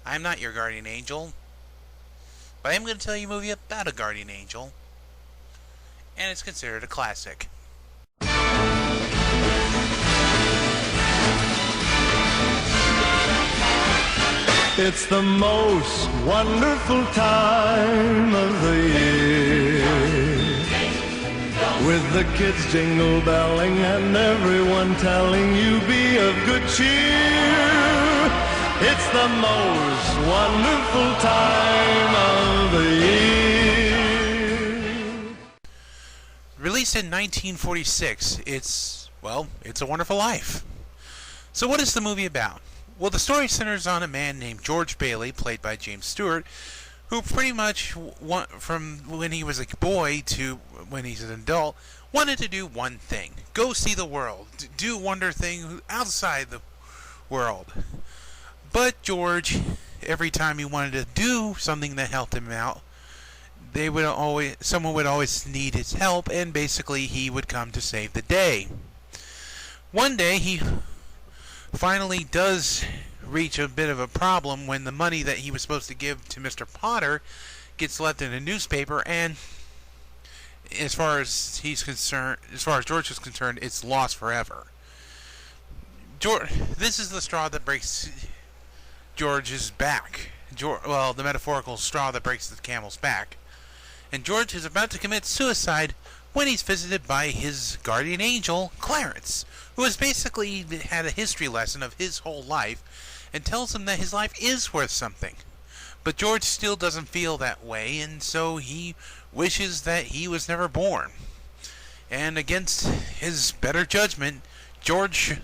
I'm not your guardian angel, but I am going to tell you a movie about a guardian angel, and it's considered a classic. It's the most wonderful time of the year, with the kids jingle belling and everyone telling you be of good cheer. It's the most wonderful time of the year. Released in 1946, it's a Wonderful Life. So what is the movie about? Well, the story centers on a man named George Bailey, played by James Stewart, who pretty much, from when he was a boy to when he's an adult, wanted to do one thing. Go see the world. Do wonder things outside the world. But George, every time he wanted to do something that helped him out, someone would always need his help, and basically he would come to save the day. One day he finally does reach a bit of a problem when the money that he was supposed to give to Mr. Potter gets left in a newspaper, and as far as George is concerned, it's lost forever. This is the straw that breaks George's back. The metaphorical straw that breaks the camel's back. And George is about to commit suicide when he's visited by his guardian angel, Clarence, who has basically had a history lesson of his whole life and tells him that his life is worth something. But George still doesn't feel that way, and so he wishes that he was never born. And against his better judgment, Clarence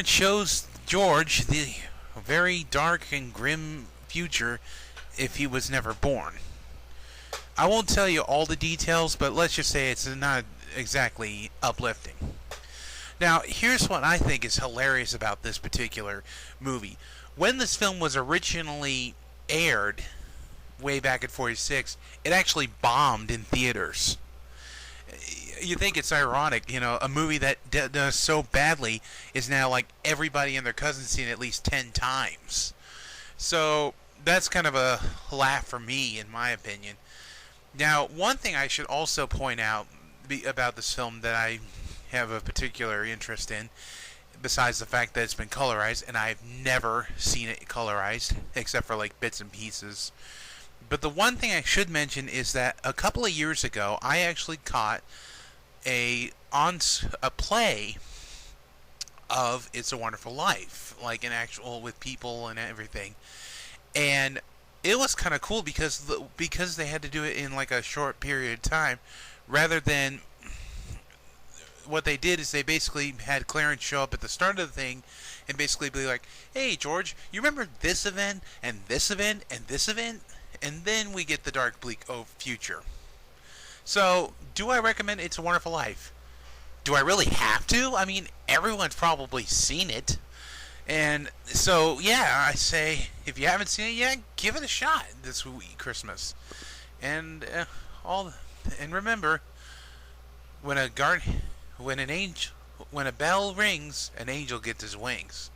shows George the very dark and grim future if he was never born. I won't tell you all the details, but let's just say it's not exactly uplifting. Now, here's what I think is hilarious about this particular movie. When this film was originally aired, way back in '46, it actually bombed in theaters. You think it's ironic, a movie that does so badly is now like everybody and their cousin's seen it at least 10 times. So that's kind of a laugh for me, in my opinion. Now, one thing I should also point out about this film that I have a particular interest in, besides the fact that it's been colorized, and I've never seen it colorized, except for like bits and pieces. But the one thing I should mention is that a couple of years ago, I actually caught a play of It's a Wonderful Life, like an actual with people and everything, and it was kind of cool because they had to do it in like a short period of time, rather than what they did is they basically had Clarence show up at the start of the thing and basically be like, "Hey George, you remember this event and this event and this event?" And then we get the dark, bleak future. So, do I recommend It's a Wonderful Life? Do I really have to? I mean, everyone's probably seen it. And so, yeah, I say, if you haven't seen it yet, give it a shot this week, Christmas. And remember, when a bell rings, an angel gets his wings.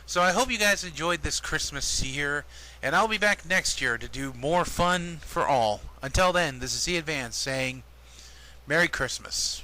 So I hope you guys enjoyed this Christmas year, and I'll be back next year to do more fun for all. Until then, this is E Advance saying, Merry Christmas.